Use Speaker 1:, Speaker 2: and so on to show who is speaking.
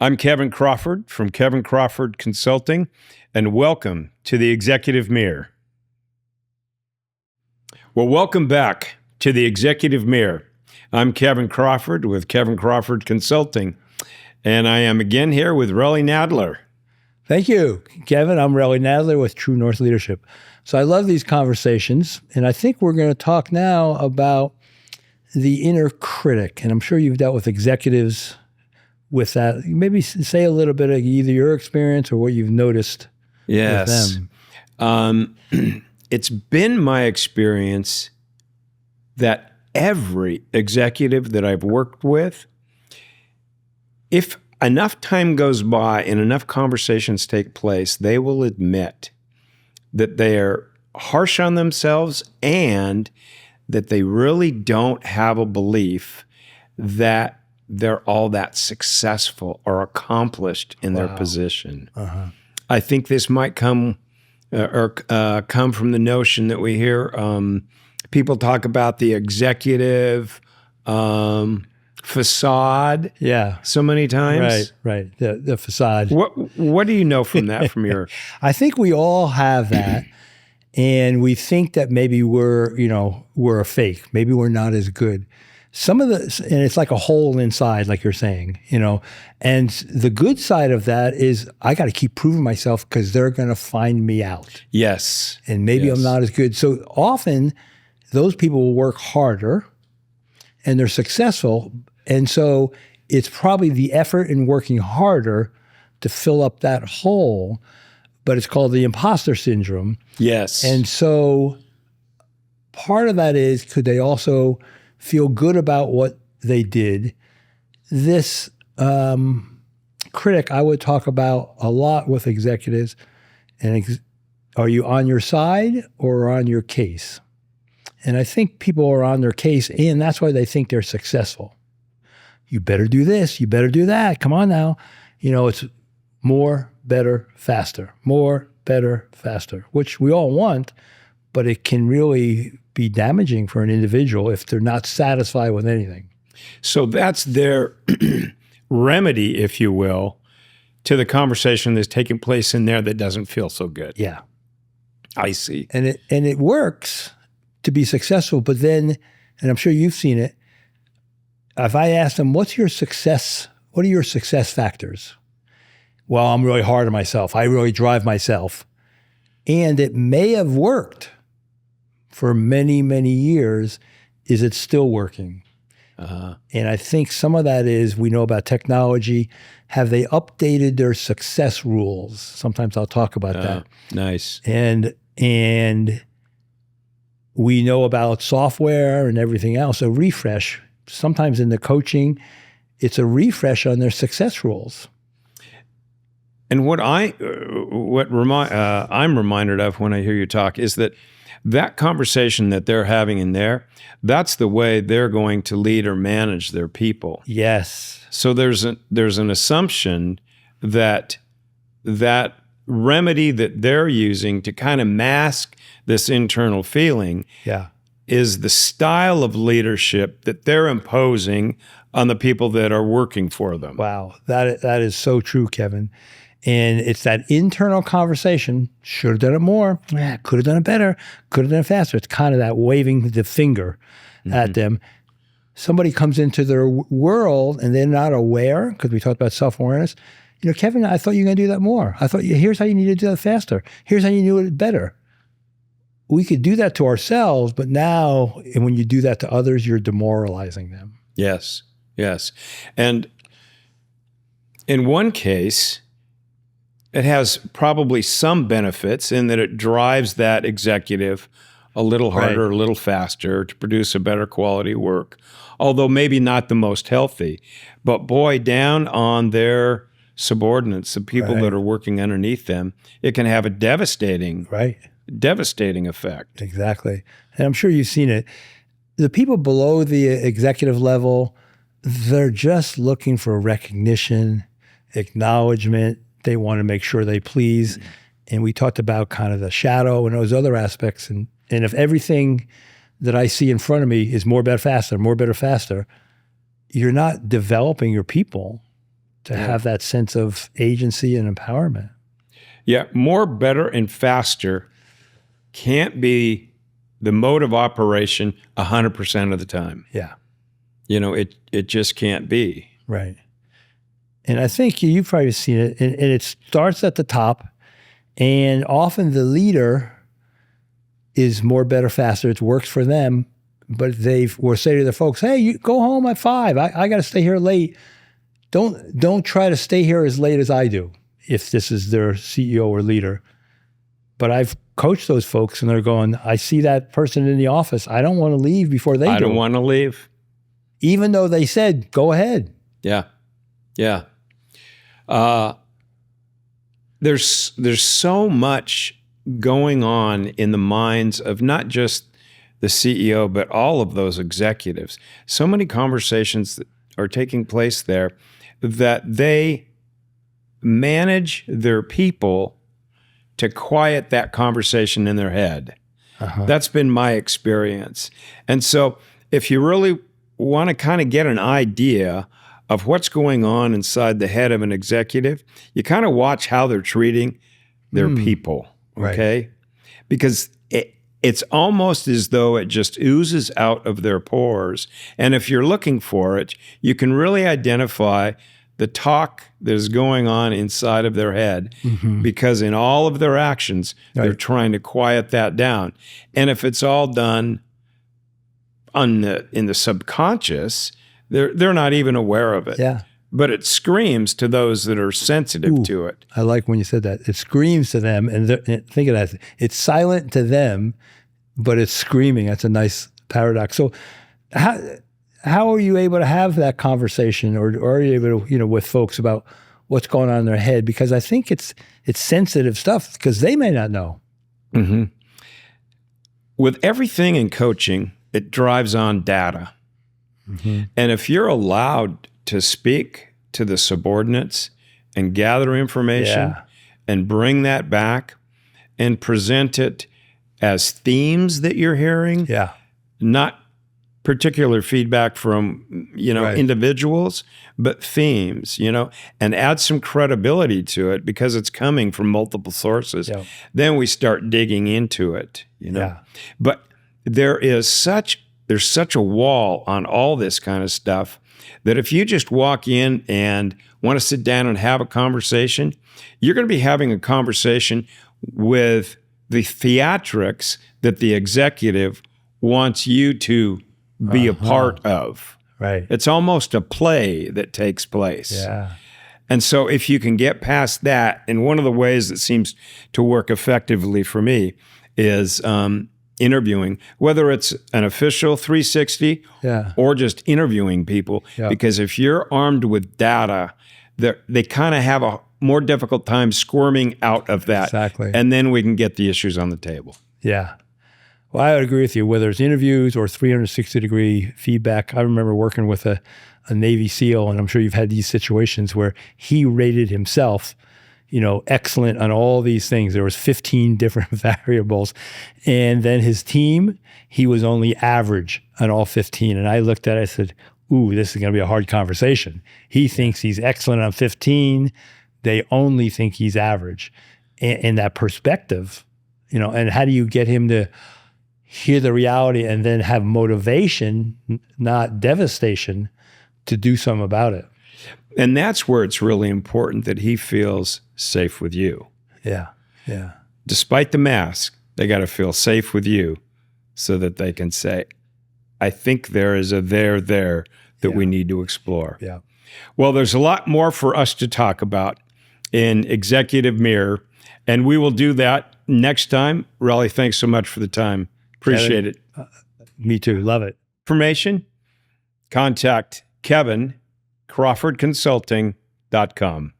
Speaker 1: I'm Kevin Crawford from Kevin Crawford Consulting, and welcome to the Executive Mirror. Well, welcome back to the Executive Mirror. I'm Kevin Crawford with Kevin Crawford Consulting, and I am again here with Relly Nadler.
Speaker 2: Thank you, Kevin. I'm Relly Nadler with True North Leadership. So I love these conversations, and I think we're going to talk now about the inner critic. And I'm sure you've dealt with executives with that. Maybe say a little bit of either your experience or what you've noticed with them.
Speaker 1: It's been my experience that every executive that I've worked with, if enough time goes by and enough conversations take place, they will admit that they are harsh on themselves and that they really don't have a belief that they're all that successful or accomplished in their position. I think this might come from the notion that we hear people talk about the executive façade so many times.
Speaker 2: Right. The façade.
Speaker 1: What do you know from that, from your...
Speaker 2: I think we all have that. And we think that maybe we're a fake. Maybe we're not as good. And it's like a hole inside, like you're saying, and the good side of that is I got to keep proving myself because they're going to find me out.
Speaker 1: Yes.
Speaker 2: And maybe I'm not as good. So often those people will work harder and they're successful. And so it's probably the effort in working harder to fill up that hole, but it's called the impostor syndrome.
Speaker 1: Yes.
Speaker 2: And so part of that is, could they also feel good about what they did? This critic I would talk about a lot with executives. And are you on your side or on your case? And I think people are on their case, and that's why they think they're successful. You better do this. You better do that. Come on now. It's more, better, faster. More, better, faster, which we all want, but it can really be damaging for an individual if they're not satisfied with anything.
Speaker 1: So that's their remedy, if you will, to the conversation that's taking place in there that doesn't feel so good.
Speaker 2: Yeah.
Speaker 1: I see.
Speaker 2: And it works to be successful, but then, and I'm sure you've seen it, if I ask them, what are your success factors? Well, I'm really hard on myself. I really drive myself. And it may have worked for many, many years. Is it still working? And I think some of that is, we know about technology. Have they updated their success rules? Sometimes I'll talk about that.
Speaker 1: Nice.
Speaker 2: And we know about software and everything else. A refresh. Sometimes in the coaching, it's a refresh on their success rules.
Speaker 1: And what I'm reminded of when I hear you talk is that conversation that they're having in there, that's the way they're going to lead or manage their people.
Speaker 2: Yes.
Speaker 1: So there's an assumption that remedy that they're using to kind of mask this internal feeling is the style of leadership that they're imposing on the people that are working for them.
Speaker 2: Wow. That is so true, Kevin. And it's that internal conversation. Should have done it more. Could have done it better. Could have done it faster. It's kind of that waving the finger at them. Somebody comes into their world and they're not aware, because we talked about self-awareness. Kevin, I thought you were going to do that more. I thought, here's how you need to do that faster. Here's how you do it better. We could do that to ourselves, but now, and when you do that to others, you're demoralizing them.
Speaker 1: Yes. And in one case, it has probably some benefits in that it drives that executive a little harder, a little faster to produce a better quality work, although maybe not the most healthy. But boy, down on their subordinates, the people that are working underneath them, it can have a devastating effect.
Speaker 2: Exactly. And I'm sure you've seen it. The people below the executive level, they're just looking for recognition, acknowledgement. They want to make sure they please. And we talked about kind of the shadow and those other aspects. And if everything that I see in front of me is more, better, faster, you're not developing your people. to have that sense of agency and empowerment.
Speaker 1: Yeah, more, better, and faster can't be the mode of operation 100% of the time.
Speaker 2: Yeah.
Speaker 1: It just can't be.
Speaker 2: Right. And I think you've probably seen it, and it starts at the top, and often the leader is more, better, faster. It works for them, but will say to their folks, hey, you go home at 5. I got to stay here late. Don't try to stay here as late as I do if this is their CEO or leader. But I've coached those folks, and they're going, I see that person in the office. I don't want to leave before they do.
Speaker 1: I don't want to leave.
Speaker 2: Even though they said, go ahead.
Speaker 1: Yeah. Yeah. There's so much going on in the minds of not just the CEO, but all of those executives. So many conversations that are taking place there that they manage their people to quiet that conversation in their head. That's been my experience. And so if you really want to kind of get an idea of what's going on inside the head of an executive, you kind of watch how they're treating their people, okay? Right. Because it's almost as though it just oozes out of their pores. And if you're looking for it, you can really identify the talk that is going on inside of their head, because in all of their actions, they're trying to quiet that down. And if it's all done in the subconscious, they're not even aware of it.
Speaker 2: Yeah.
Speaker 1: But it screams to those that are sensitive to it.
Speaker 2: I like when you said that. It screams to them, and think of that. It's silent to them, but it's screaming. That's a nice paradox. So how are you able to have that conversation, or are you able to, with folks about what's going on in their head? Because I think it's sensitive stuff, because they may not know.
Speaker 1: Mm-hmm. With everything in coaching, it drives on data. And if you're allowed to speak to the subordinates and gather information and bring that back and present it as themes that you're hearing, not particular feedback from, individuals, but themes, and add some credibility to it because it's coming from multiple sources. Then we start digging into it, But there's such a wall on all this kind of stuff that if you just walk in and want to sit down and have a conversation, you're going to be having a conversation with the theatrics that the executive wants you to be a part of.
Speaker 2: Right.
Speaker 1: It's almost a play that takes place.
Speaker 2: Yeah.
Speaker 1: And so if you can get past that, and one of the ways that seems to work effectively for me is interviewing, whether it's an official 360 or just interviewing people, because if you're armed with data, they kind of have a more difficult time squirming out of that.
Speaker 2: Exactly.
Speaker 1: And then we can get the issues on the table.
Speaker 2: Yeah. Well, I would agree with you, whether it's interviews or 360-degree feedback. I remember working with a Navy SEAL, and I'm sure you've had these situations where he rated himself excellent on all these things. There was 15 different variables. And then his team, he was only average on all 15. And I looked at it, I said, ooh, this is going to be a hard conversation. He thinks he's excellent on 15. They only think he's average. And that perspective, and how do you get him to hear the reality and then have motivation, not devastation, to do something about it?
Speaker 1: And that's where it's really important that he feels safe with you.
Speaker 2: Yeah, yeah.
Speaker 1: Despite the mask, they got to feel safe with you so that they can say, I think there is a there that we need to explore.
Speaker 2: Yeah.
Speaker 1: Well, there's a lot more for us to talk about in Executive Mirror, and we will do that next time. Relly, thanks so much for the time. Appreciate it.
Speaker 2: Me too. Love it.
Speaker 1: Information, contact Kevin, CrawfordConsulting.com.